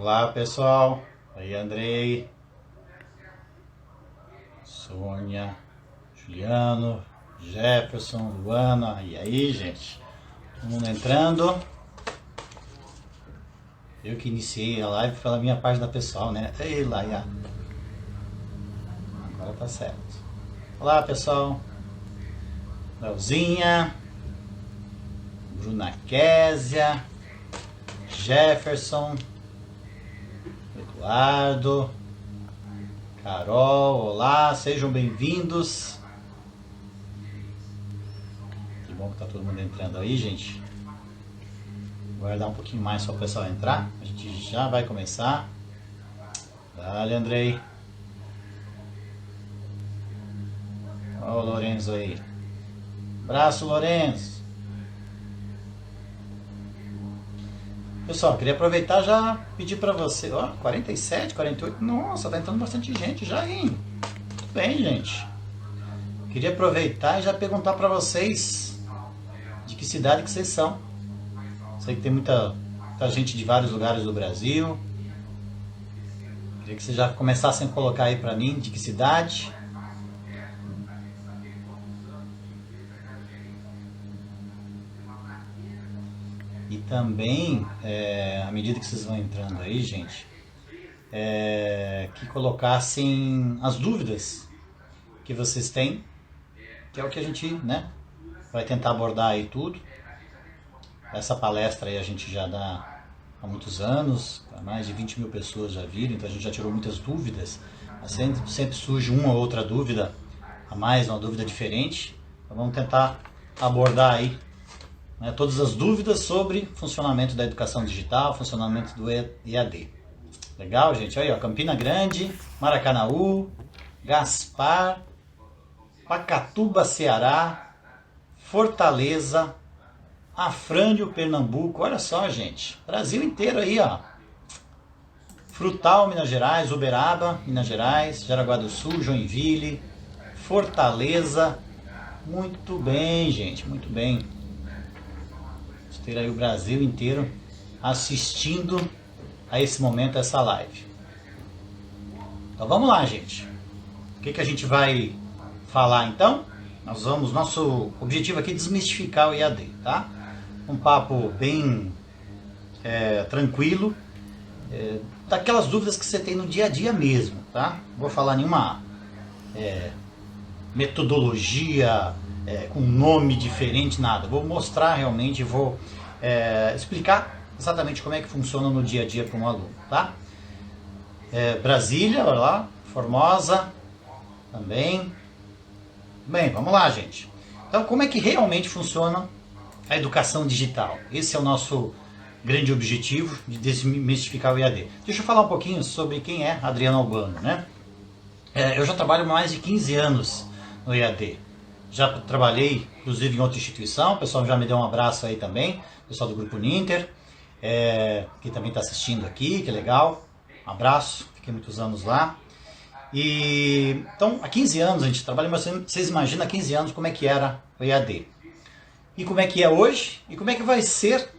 Olá pessoal, aí Andrei, Sônia, Juliano, Jefferson, Luana, e aí gente? Todo mundo entrando. Eu que iniciei a live pela minha página pessoal, né? Ei, Laia. Agora tá certo. Olá pessoal, Leozinha, Bruna Késia, Jefferson, Eduardo, Carol, olá, sejam bem-vindos. Que bom que tá todo mundo entrando aí, gente. Vou guardar um pouquinho mais só o pessoal entrar. A gente já vai começar. Dale, Andrei. Olha o Lourenço aí. Abraço, Lourenço. Pessoal, queria aproveitar já pedir para você, ó, 47, 48, nossa, tá entrando bastante gente já, hein? Tudo bem, gente. Queria aproveitar e já perguntar para vocês de que cidade que vocês são. Sei que tem muita gente de vários lugares do Brasil. Queria que vocês já começassem a colocar aí para mim de que cidade. E também, à medida que vocês vão entrando aí, gente, que colocassem as dúvidas que vocês têm, que é o que a gente, né, vai tentar abordar aí tudo. Essa palestra aí a gente já dá há muitos anos, mais de 20 mil pessoas já viram, então a gente já tirou muitas dúvidas. Sempre surge uma ou outra dúvida a mais, uma dúvida diferente. Então vamos tentar abordar aí, né, todas as dúvidas sobre funcionamento da educação digital, funcionamento do EAD. Legal, gente? Aí, ó, Campina Grande, Maracanaú, Gaspar, Pacatuba, Ceará, Fortaleza, Afrânio, Pernambuco. Olha só, gente. Brasil inteiro aí, ó. Frutal, Minas Gerais, Uberaba, Minas Gerais, Jaraguá do Sul, Joinville, Fortaleza. Muito bem, gente, muito bem. Ter aí o Brasil inteiro assistindo a esse momento, essa live. Então vamos lá, gente. O que a gente vai falar então? Nosso objetivo aqui é desmistificar o EAD, tá? Um papo bem tranquilo, daquelas dúvidas que você tem no dia a dia mesmo, tá? Não vou falar nenhuma metodologia com nome diferente, nada. Vou mostrar realmente, vou explicar exatamente como é que funciona no dia a dia para um aluno, tá? Brasília, olha lá, Formosa também. Bem, vamos lá, gente. Então, como é que realmente funciona a educação digital? Esse é o nosso grande objetivo de desmistificar o EAD. Deixa eu falar um pouquinho sobre quem é Adriano Albano, né? Eu já trabalho há mais de 15 anos no EAD. Já trabalhei, inclusive, em outra instituição. O pessoal já me deu um abraço aí também. O pessoal do Grupo Ninter, que também está assistindo aqui, que legal. Um abraço, fiquei muitos anos lá. Então, há 15 anos a gente trabalha, mas vocês imaginam há 15 anos como é que era o EAD. E como é que é hoje, e como é que vai ser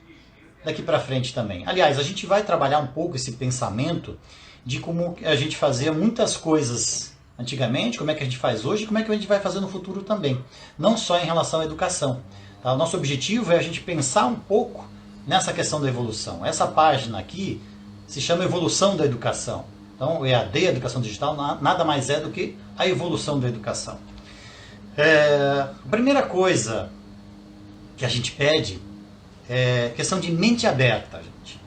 daqui para frente também. Aliás, a gente vai trabalhar um pouco esse pensamento de como a gente fazia muitas coisas antigamente, como é que a gente faz hoje e como é que a gente vai fazer no futuro também. Não só em relação à educação. Tá? O nosso objetivo é a gente pensar um pouco nessa questão da evolução. Essa página aqui se chama Evolução da Educação. Então, o EAD, a Educação Digital, nada mais é do que a evolução da educação. A primeira coisa que a gente pede é questão de mente aberta, gente.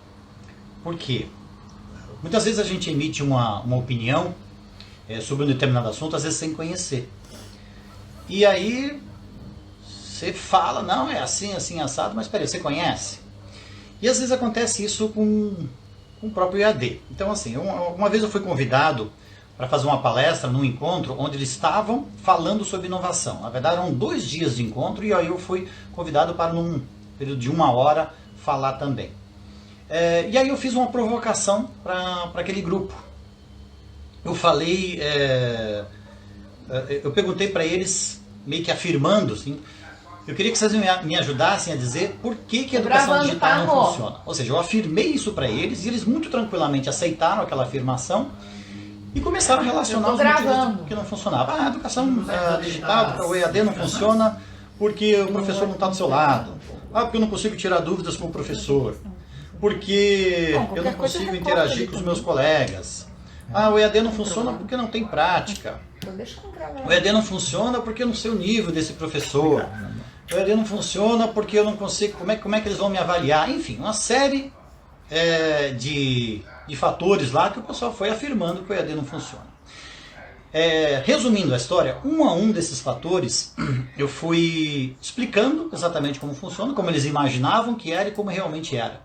Por quê? Muitas vezes a gente emite uma opinião sobre um determinado assunto, às vezes sem conhecer. E aí você fala, não, é assim, assim, assado, mas peraí, você conhece? E às vezes acontece isso com o próprio EAD. Então assim, uma vez eu fui convidado para fazer uma palestra num encontro onde eles estavam falando sobre inovação. Na verdade eram 2 dias de encontro e aí eu fui convidado para num período de 1 hora falar também. E aí eu fiz uma provocação para aquele grupo. Eu falei, eu perguntei para eles, meio que afirmando, assim, eu queria que vocês me ajudassem a dizer por que a educação digital não funciona. Ou seja, eu afirmei isso para eles e eles muito tranquilamente aceitaram aquela afirmação e começaram a relacionar os motivos que não funcionava. A educação digital, o EAD não funciona porque o professor não está do seu lado. Porque eu não consigo tirar dúvidas com o professor. Porque eu não consigo interagir com os meus colegas. O EAD não funciona porque não tem prática. O EAD não funciona porque eu não sei o nível desse professor. O EAD não funciona porque eu não consigo... Como é que eles vão me avaliar? Enfim, uma série de fatores lá que o pessoal foi afirmando que o EAD não funciona. Resumindo a história, um a um desses fatores, eu fui explicando exatamente como funciona, como eles imaginavam que era e como realmente era.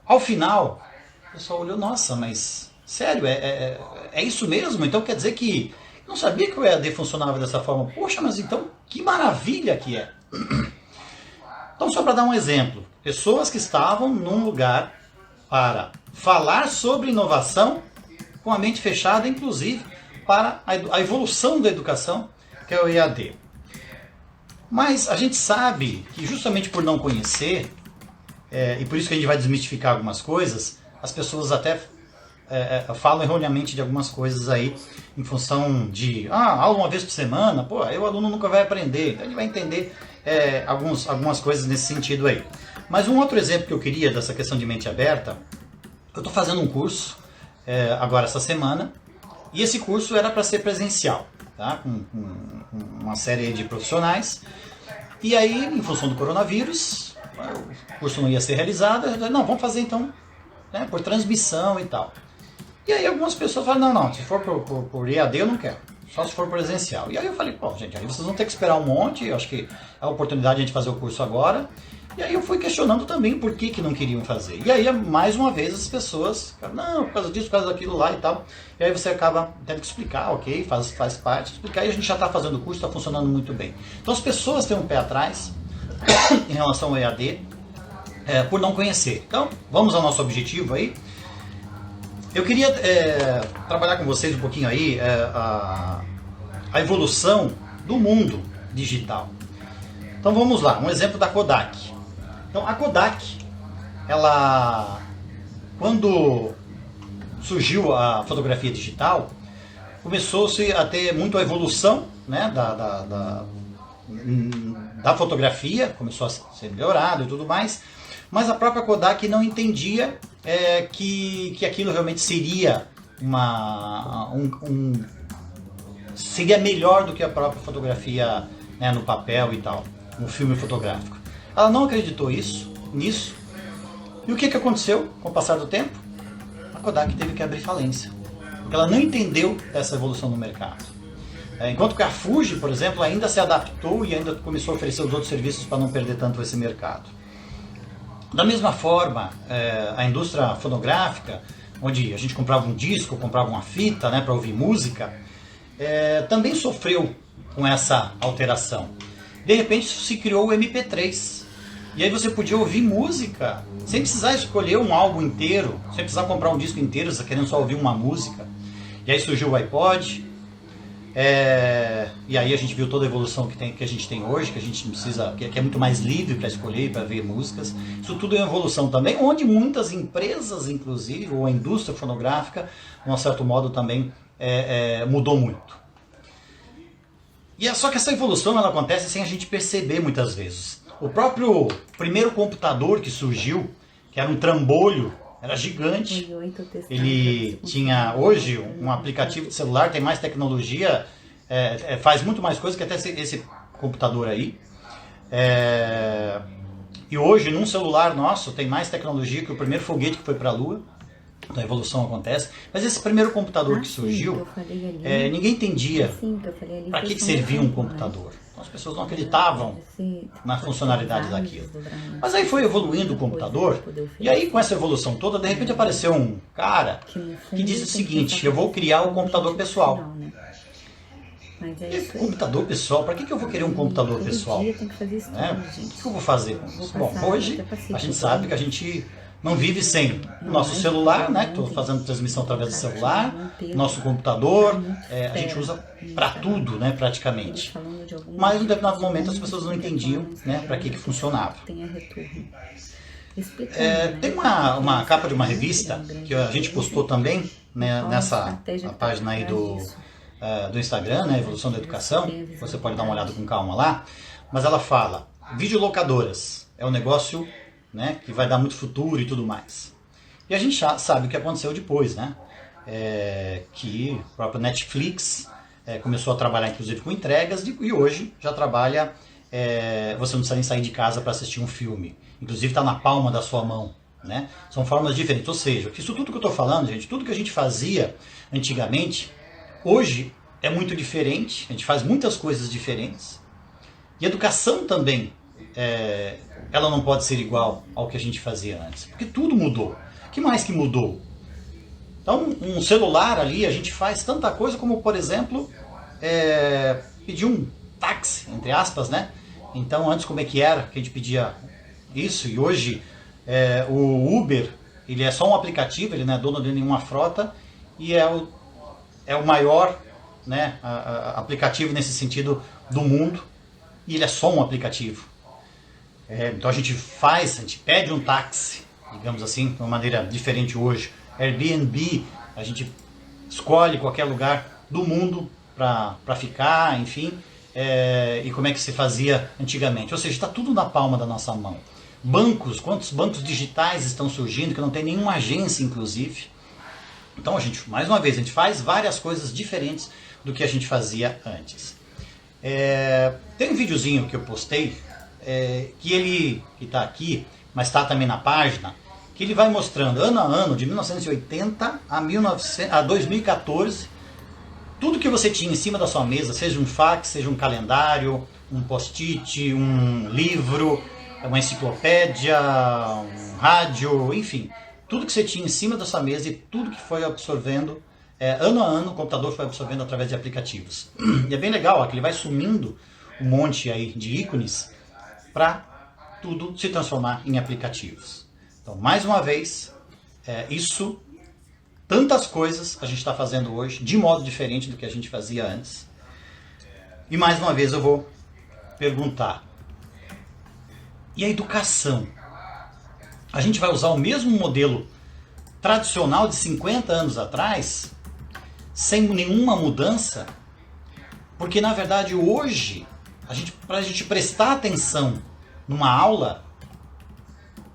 Ao final, o pessoal olhou, nossa, mas sério, é isso mesmo? Então quer dizer que eu não sabia que o EAD funcionava dessa forma. Poxa, mas então que maravilha que é. Então só para dar um exemplo, pessoas que estavam num lugar para falar sobre inovação com a mente fechada, inclusive para a evolução da educação, que é o EAD. Mas a gente sabe que justamente por não conhecer, e por isso que a gente vai desmistificar algumas coisas, as pessoas até falam erroneamente de algumas coisas aí, em função de, aula uma vez por semana, aí o aluno nunca vai aprender, então ele vai entender algumas coisas nesse sentido aí. Mas um outro exemplo que eu queria dessa questão de mente aberta, eu estou fazendo um curso agora essa semana, e esse curso era para ser presencial, tá? Com uma série de profissionais, e aí, em função do coronavírus, o curso não ia ser realizado, eu falei, não, vamos fazer então por transmissão e tal. E aí algumas pessoas falaram, não, se for por EAD eu não quero, só se for presencial. E aí eu falei, gente, aí vocês vão ter que esperar um monte, eu acho que é a oportunidade de a gente fazer o curso agora. E aí eu fui questionando também por que não queriam fazer. E aí, mais uma vez, as pessoas, não, por causa disso, por causa daquilo lá e tal. E aí você acaba tendo que explicar, ok, faz parte, explicar, e a gente já está fazendo o curso, está funcionando muito bem. Então as pessoas têm um pé atrás em relação ao EAD, por não conhecer. Então, vamos ao nosso objetivo aí. Eu queria trabalhar com vocês um pouquinho aí a evolução do mundo digital. Então vamos lá, um exemplo da Kodak. Então a Kodak, ela, quando surgiu a fotografia digital, começou-se a ter muito a evolução, né, da fotografia, começou a ser melhorado e tudo mais, mas a própria Kodak não entendia que aquilo realmente seria seria melhor do que a própria fotografia, né, no papel e tal, no filme fotográfico. Ela não acreditou nisso. E o que aconteceu com o passar do tempo? A Kodak teve que abrir falência, porque ela não entendeu essa evolução no mercado. Enquanto que a Fuji, por exemplo, ainda se adaptou e ainda começou a oferecer os outros serviços para não perder tanto esse mercado. Da mesma forma, a indústria fonográfica, onde a gente comprava um disco, comprava uma fita, né, para ouvir música, também sofreu com essa alteração. De repente se criou o MP3. E aí você podia ouvir música sem precisar escolher um álbum inteiro, sem precisar comprar um disco inteiro, você querendo só ouvir uma música. E aí surgiu o iPod. E aí a gente viu toda a evolução que a gente tem hoje, que a gente não precisa, que é muito mais livre para escolher e para ver músicas. Isso tudo é uma evolução também, onde muitas empresas, inclusive, ou a indústria fonográfica, de um certo modo também mudou muito. Só que essa evolução ela acontece sem a gente perceber muitas vezes. O próprio primeiro computador que surgiu, que era um trambolho, era gigante. Ele tinha hoje um aplicativo de celular, tem mais tecnologia, faz muito mais coisa que até esse computador aí. E hoje num celular nosso tem mais tecnologia que o primeiro foguete que foi para a Lua. Então a evolução acontece. Mas esse primeiro computador que surgiu, ninguém entendia para que servia um computador. Então as pessoas não acreditavam na funcionalidade daquilo. Mas aí foi evoluindo o computador, e aí com essa evolução toda, de repente apareceu um cara que disse o seguinte, eu vou criar um computador pessoal. E computador pessoal? Para que eu vou querer um computador pessoal? O que eu vou fazer com isso? Bom, hoje a gente sabe que a gente não vive sem o nosso celular, né? Estou fazendo transmissão através do celular, nosso computador, a gente usa para tudo, né? Praticamente. Mas em um determinado momento as pessoas não entendiam, né? Para que funcionava. Tem uma capa de uma revista que a gente postou também, né, nessa página aí do Instagram, né? Evolução da Educação. Você pode dar uma olhada com calma lá. Mas ela fala: videolocadoras é um negócio, né, que vai dar muito futuro e tudo mais. E a gente já sabe o que aconteceu depois, né? Que o próprio Netflix começou a trabalhar inclusive com entregas e hoje já trabalha, você não precisa nem sair de casa para assistir um filme. Inclusive está na palma da sua mão, né? São formas diferentes. Ou seja, isso tudo que eu estou falando, gente, tudo que a gente fazia antigamente, hoje é muito diferente. A gente faz muitas coisas diferentes. E educação também, ela não pode ser igual ao que a gente fazia antes, porque tudo mudou. O que mais que mudou? Então, um celular ali, a gente faz tanta coisa como, por exemplo, pedir um táxi, entre aspas, né? Então, antes como é que era que a gente pedia isso? E hoje, o Uber, ele é só um aplicativo, ele não é dono de nenhuma frota, e é o maior, né, aplicativo nesse sentido do mundo, e ele é só um aplicativo. Então a gente pede um táxi, digamos assim, de uma maneira diferente hoje. Airbnb, a gente escolhe qualquer lugar do mundo para ficar, enfim, e como é que se fazia antigamente. Ou seja, está tudo na palma da nossa mão. Bancos, quantos bancos digitais estão surgindo, que não tem nenhuma agência, inclusive. Então, mais uma vez, a gente faz várias coisas diferentes do que a gente fazia antes. Tem um videozinho que eu postei, que está aqui, mas está também na página, que ele vai mostrando ano a ano, de 1980 a 2014, tudo que você tinha em cima da sua mesa, seja um fax, seja um calendário, um post-it, um livro, uma enciclopédia, um rádio, enfim, tudo que você tinha em cima da sua mesa e tudo que foi absorvendo, ano a ano o computador foi absorvendo através de aplicativos. E é bem legal, que ele vai sumindo um monte aí de ícones para tudo se transformar em aplicativos. Então, mais uma vez, tantas coisas a gente está fazendo hoje, de modo diferente do que a gente fazia antes. E mais uma vez eu vou perguntar, e a educação? A gente vai usar o mesmo modelo tradicional de 50 anos atrás, sem nenhuma mudança? Porque na verdade hoje, para a gente prestar atenção numa aula,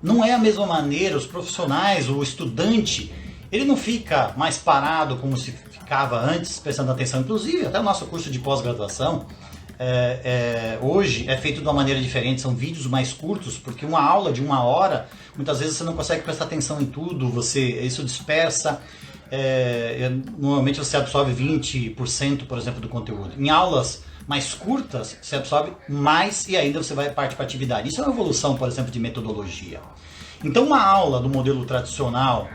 não é a mesma maneira. Os profissionais, o estudante, ele não fica mais parado como se ficava antes, prestando atenção. Inclusive, até o nosso curso de pós-graduação, hoje é feito de uma maneira diferente, são vídeos mais curtos, porque uma aula de 1 hora, muitas vezes você não consegue prestar atenção em tudo, isso dispersa, normalmente você absorve 20%, por exemplo, do conteúdo. Em aulas mais curtas, você absorve mais e ainda você vai parte para atividade. Isso é uma evolução, por exemplo, de metodologia. Então, uma aula do modelo tradicional,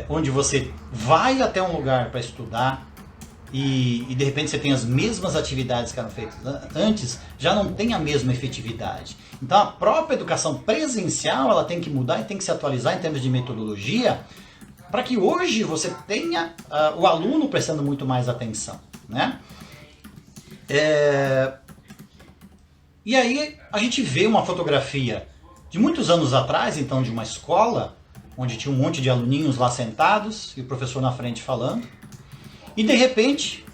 onde você vai até um lugar para estudar e de repente você tem as mesmas atividades que eram feitas antes, já não tem a mesma efetividade. Então, a própria educação presencial, ela tem que mudar e tem que se atualizar em termos de metodologia, para que hoje você tenha o aluno prestando muito mais atenção, né? E aí a gente vê uma fotografia de muitos anos atrás, então, de uma escola, onde tinha um monte de aluninhos lá sentados e o professor na frente falando, e de repente,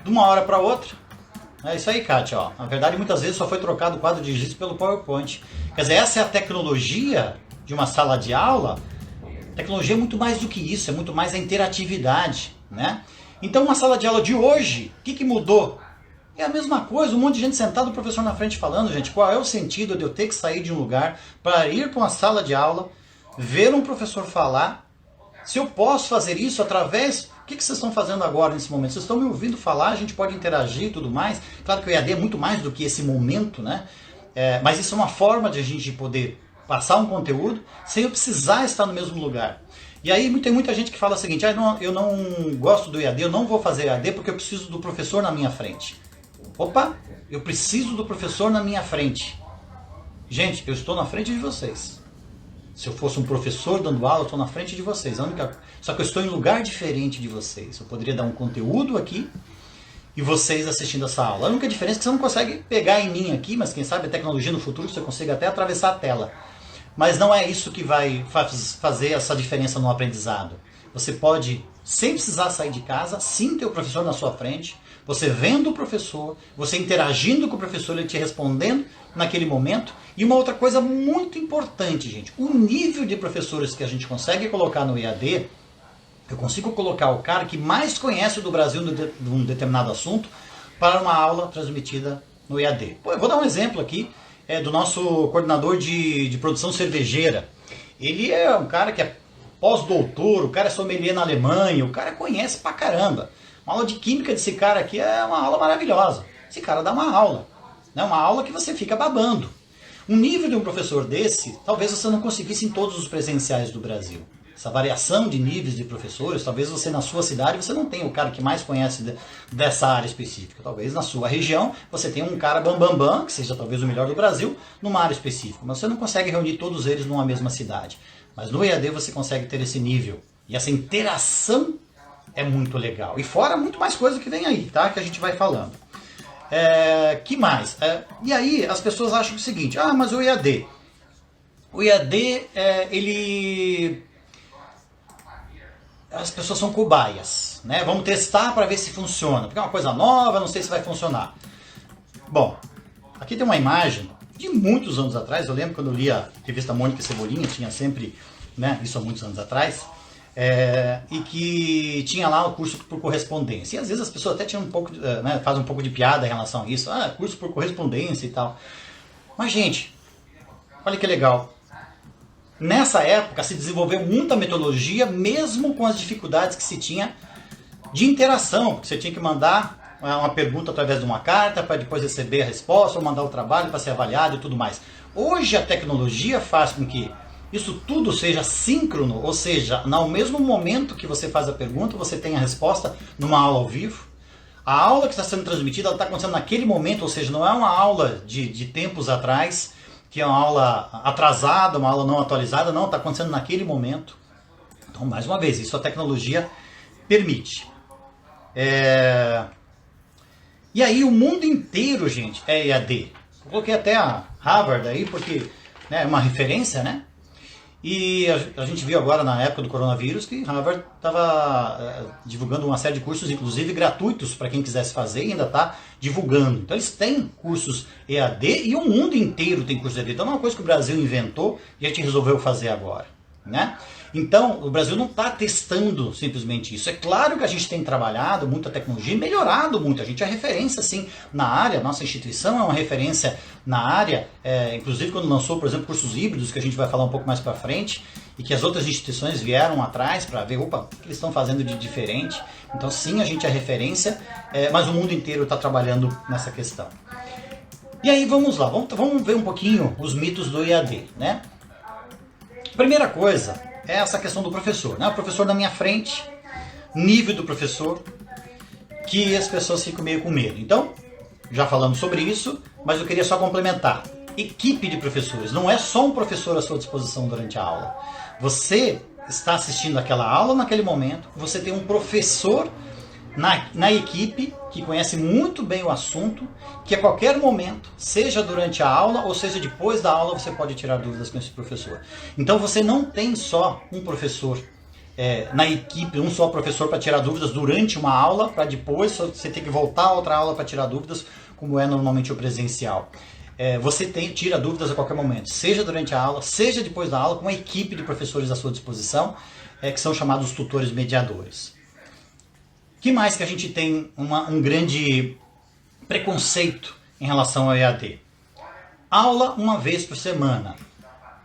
de uma hora para outra, é isso aí, Kátia, ó. Na verdade, muitas vezes só foi trocado o quadro de giz pelo PowerPoint. Quer dizer, essa é a tecnologia de uma sala de aula. Tecnologia é muito mais do que isso, é muito mais a interatividade, né? Então, uma sala de aula de hoje, o que mudou? É a mesma coisa, um monte de gente sentada, o professor na frente falando, gente, qual é o sentido de eu ter que sair de um lugar para ir para uma sala de aula, ver um professor falar, se eu posso fazer isso através... O que vocês estão fazendo agora nesse momento? Vocês estão me ouvindo falar, a gente pode interagir e tudo mais. Claro que o EAD é muito mais do que esse momento, né? Mas isso é uma forma de a gente poder passar um conteúdo sem eu precisar estar no mesmo lugar. E aí tem muita gente que fala o seguinte, eu não gosto do EAD, eu não vou fazer EAD porque eu preciso do professor na minha frente. Opa, eu preciso do professor na minha frente. Gente, eu estou na frente de vocês. Se eu fosse um professor dando aula, eu estou na frente de vocês. Só que eu estou em lugar diferente de vocês. Eu poderia dar um conteúdo aqui e vocês assistindo essa aula. A única diferença é que você não consegue pegar em mim aqui, mas quem sabe a tecnologia no futuro você consiga até atravessar a tela. Mas não é isso que vai fazer essa diferença no aprendizado. Você pode, sem precisar sair de casa, sim ter o professor na sua frente, você vendo o professor, você interagindo com o professor, ele te respondendo naquele momento. E uma outra coisa muito importante, gente, o nível de professores que a gente consegue colocar no EAD, eu consigo colocar o cara que mais conhece do Brasil de um determinado assunto para uma aula transmitida no EAD. Pô, eu vou dar um exemplo aqui do nosso coordenador de produção cervejeira. Ele é um cara que é pós-doutor, o cara é sommelier na Alemanha, o cara conhece pra caramba. Uma aula de química desse cara aqui é uma aula maravilhosa. Esse cara dá uma aula, né? Uma aula que você fica babando. Um nível de um professor desse, talvez você não conseguisse em todos os presenciais do Brasil. Essa variação de níveis de professores, talvez você na sua cidade você não tenha o cara que mais conhece dessa área específica. Talvez na sua região você tenha um cara bambambam, que seja talvez o melhor do Brasil, numa área específica. Mas você não consegue reunir todos eles numa mesma cidade. Mas no EAD você consegue ter esse nível. E essa interação é muito legal. E fora muito mais coisa que vem aí, tá? Que a gente vai falando. Que mais? E aí as pessoas acham o seguinte, mas o EAD. O EAD, as pessoas são cobaias, né? Vamos testar para ver se funciona. Porque é uma coisa nova, não sei se vai funcionar. Bom, aqui tem uma imagem de muitos anos atrás. Eu lembro quando eu li a revista Mônica e Cebolinha, tinha sempre, né, isso há muitos anos atrás, e que tinha lá o curso por correspondência. E às vezes as pessoas até tinham fazem um pouco de piada em relação a isso. Curso por correspondência e tal. Mas, gente, olha que legal. Nessa época se desenvolveu muita metodologia, mesmo com as dificuldades que se tinha de interação, porque você tinha que mandar uma pergunta através de uma carta para depois receber a resposta, ou mandar o trabalho para ser avaliado e tudo mais. Hoje a tecnologia faz com que isso tudo seja síncrono, ou seja, no mesmo momento que você faz a pergunta, você tem a resposta numa aula ao vivo. A aula que está sendo transmitida está acontecendo naquele momento, ou seja, não é uma aula de tempos atrás, que é uma aula atrasada, uma aula não atualizada, não, está acontecendo naquele momento. Então, mais uma vez, isso a tecnologia permite. E aí o mundo inteiro, gente, é EAD. Eu coloquei até a Harvard aí, porque é uma referência, né? E a gente viu agora na época do coronavírus que Harvard estava divulgando uma série de cursos, inclusive gratuitos, para quem quisesse fazer, e ainda está divulgando. Então eles têm cursos EAD e o mundo inteiro tem cursos EAD. Então não é uma coisa que o Brasil inventou e a gente resolveu fazer agora, né? Então o Brasil não está testando simplesmente isso. É claro que a gente tem trabalhado muita tecnologia e melhorado muito. A gente é referência sim na área, nossa instituição é uma referência na área, inclusive quando lançou, por exemplo, cursos híbridos, que a gente vai falar um pouco mais para frente, e que as outras instituições vieram atrás para ver, o que eles estão fazendo de diferente. Então sim, a gente é referência, mas o mundo inteiro está trabalhando nessa questão. E aí vamos lá, vamos ver um pouquinho os mitos do EAD, né? Primeira coisa é essa questão do professor, né? O professor na minha frente, nível do professor, que as pessoas ficam meio com medo. Então, já falamos sobre isso, mas eu queria só complementar. Equipe de professores, não é só um professor à sua disposição durante a aula. Você está assistindo aquela aula naquele momento, você tem um professor na equipe que conhece muito bem o assunto, que a qualquer momento, seja durante a aula ou seja depois da aula, você pode tirar dúvidas com esse professor. Então você não tem só um professor na equipe, um só professor para tirar dúvidas durante uma aula, para depois você ter que voltar a outra aula para tirar dúvidas, como é normalmente o presencial. Você tira dúvidas a qualquer momento, seja durante a aula, seja depois da aula, com uma equipe de professores à sua disposição, que são chamados tutores mediadores. Que mais que a gente tem um grande preconceito em relação ao EAD? Aula uma vez por semana.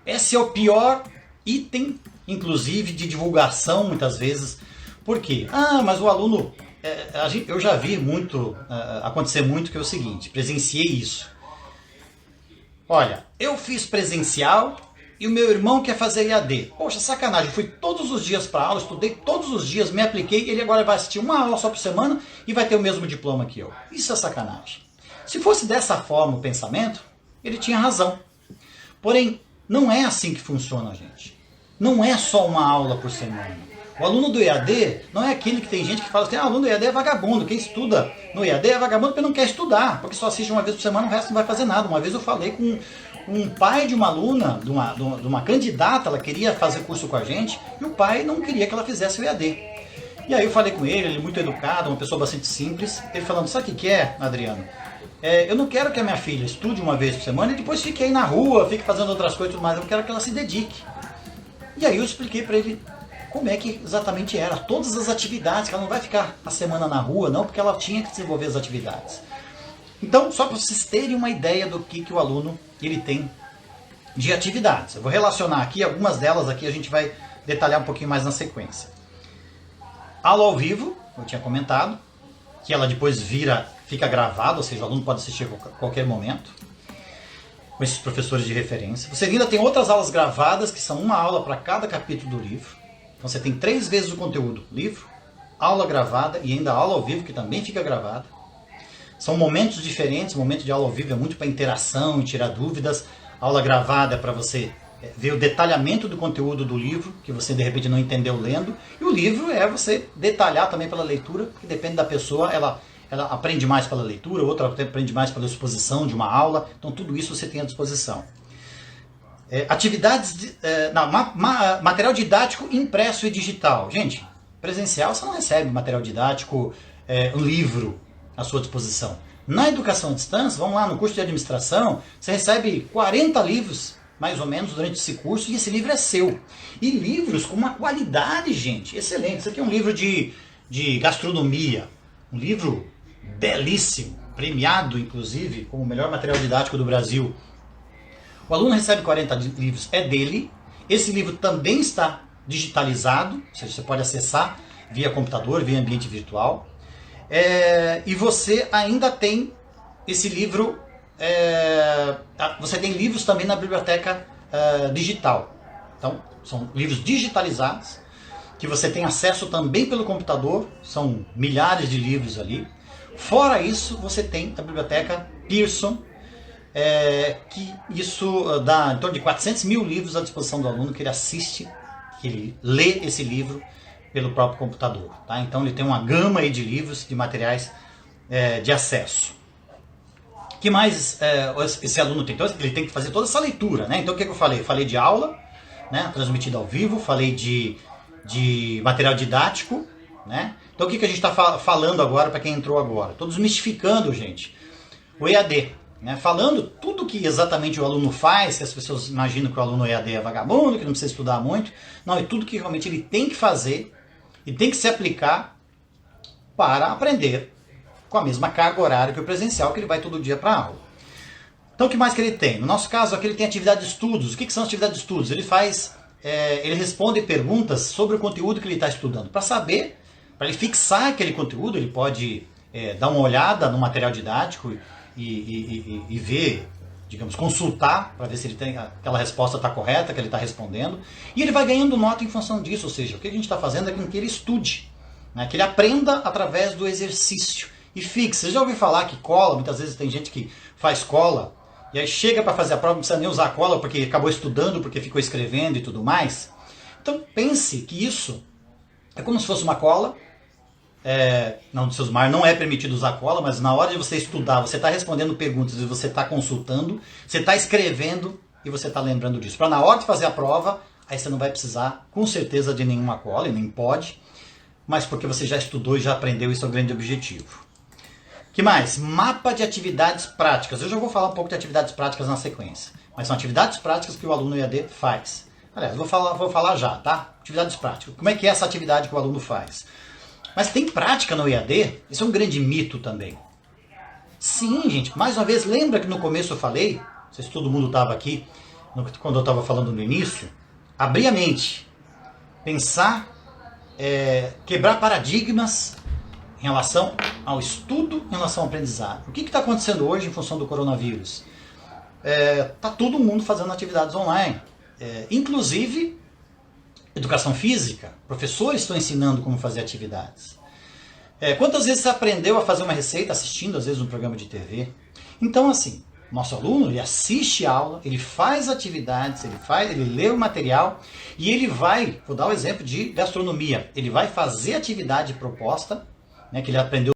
Esse é o pior item, inclusive, de divulgação, muitas vezes. Por quê? Mas o aluno... eu já vi acontecer muito, que é o seguinte, presenciei isso. Olha, eu fiz presencial e o meu irmão quer fazer EAD. Poxa, sacanagem, fui todos os dias para aula, estudei todos os dias, me apliquei, ele agora vai assistir uma aula só por semana e vai ter o mesmo diploma que eu. Isso é sacanagem. Se fosse dessa forma o pensamento, ele tinha razão. Porém, Não é assim que funciona, gente. Não é só uma aula por semana. O aluno do EAD não é aquele que tem gente que fala assim, aluno do EAD é vagabundo, quem estuda no EAD é vagabundo porque não quer estudar, porque só assiste uma vez por semana, o resto não vai fazer nada. Uma vez eu falei com um pai de uma aluna, de uma candidata, ela queria fazer curso com a gente, e o pai não queria que ela fizesse o EAD. E aí eu falei com ele muito educado, uma pessoa bastante simples, ele falando, sabe o que é, Adriano? Eu não quero que a minha filha estude uma vez por semana e depois fique aí na rua, fique fazendo outras coisas e tudo mais, eu quero que ela se dedique. E aí eu expliquei para ele como é que exatamente era, todas as atividades, que ela não vai ficar a semana na rua, não, porque ela tinha que desenvolver as atividades. Então, só para vocês terem uma ideia do que o aluno ele tem de atividades. Eu vou relacionar aqui, algumas delas aqui a gente vai detalhar um pouquinho mais na sequência. Aula ao vivo, eu tinha comentado, que ela depois fica gravada, ou seja, o aluno pode assistir a qualquer momento, com esses professores de referência. Você ainda tem outras aulas gravadas, que são uma aula para cada capítulo do livro. Então você tem 3 vezes o conteúdo, livro, aula gravada e ainda aula ao vivo, que também fica gravada. São momentos diferentes, o momento de aula ao vivo é muito para interação e tirar dúvidas. A aula gravada é para você ver o detalhamento do conteúdo do livro, que você de repente não entendeu lendo. E o livro é você detalhar também pela leitura, porque depende da pessoa, ela aprende mais pela leitura, outra aprende mais pela exposição de uma aula. Então tudo isso você tem à disposição. Material didático impresso e digital. Gente, presencial você não recebe material didático, um livro à sua disposição. Na educação à distância, vamos lá, no curso de administração, você recebe 40 livros, mais ou menos, durante esse curso, e esse livro é seu. E livros com uma qualidade, gente, excelente. Isso aqui é um livro de gastronomia, um livro belíssimo, premiado, inclusive, como o melhor material didático do Brasil. O aluno recebe 40 livros, é dele. Esse livro também está digitalizado, ou seja, você pode acessar via computador, via ambiente virtual. E você ainda tem esse livro, você tem livros também na biblioteca digital. Então, são livros digitalizados, que você tem acesso também pelo computador, são milhares de livros ali. Fora isso, você tem a biblioteca Pearson, que isso dá em torno de 400 mil livros à disposição do aluno, que ele assiste, que ele lê esse livro pelo próprio computador. Tá? Então ele tem uma gama aí de livros, de materiais de acesso. O que mais esse aluno tem? Então ele tem que fazer toda essa leitura. Né? Então o que eu falei? Falei de aula, né, transmitida ao vivo, falei de material didático. Né? Então o que a gente está falando agora para quem entrou agora? Estou desmistificando, gente, o EAD. Né, falando tudo que exatamente o aluno faz, que as pessoas imaginam que o aluno EAD é vagabundo, que não precisa estudar muito. Não, é tudo que realmente ele tem que fazer e tem que se aplicar para aprender com a mesma carga horária que o presencial, que ele vai todo dia para a aula. Então o que mais que ele tem? No nosso caso aqui ele tem atividade de estudos. O que são atividades de estudos? Ele ele responde perguntas sobre o conteúdo que ele está estudando. Para saber, para ele fixar aquele conteúdo, ele pode dar uma olhada no material didático e ver, digamos, consultar para ver se ele tem aquela resposta está correta, que ele está respondendo. E ele vai ganhando nota em função disso, ou seja, o que a gente está fazendo é que ele estude, né? Que ele aprenda através do exercício. E fixe, você já ouviu falar que cola, muitas vezes tem gente que faz cola, e aí chega para fazer a prova, não precisa nem usar cola, porque acabou estudando, porque ficou escrevendo e tudo mais. Então pense que isso é como se fosse uma cola. Não, seus mar não é permitido usar cola, mas na hora de você estudar, você está respondendo perguntas e você está consultando, você está escrevendo e você está lembrando disso. Para na hora de fazer a prova, aí você não vai precisar, com certeza, de nenhuma cola, e nem pode, mas porque você já estudou e já aprendeu, isso é o grande objetivo. Que mais? Mapa de atividades práticas. Eu já vou falar um pouco de atividades práticas na sequência, mas são atividades práticas que o aluno EAD faz. Aliás, vou falar já, tá? Atividades práticas. Como é que é essa atividade que o aluno faz? Mas tem prática no EAD? Isso é um grande mito também. Sim, gente. Mais uma vez, lembra que no começo eu falei, não sei se todo mundo estava aqui, quando eu estava falando no início, abrir a mente, pensar, quebrar paradigmas em relação ao estudo, em relação ao aprendizado. O que está acontecendo hoje em função do coronavírus? Está todo mundo fazendo atividades online. Inclusive educação física, professores estão ensinando como fazer atividades. Quantas vezes você aprendeu a fazer uma receita assistindo, às vezes, um programa de TV? Então, assim, Nosso aluno, ele assiste a aula, ele faz atividades, ele lê o material e ele vai, vou dar o exemplo de gastronomia, ele vai fazer atividade proposta, né, que ele aprendeu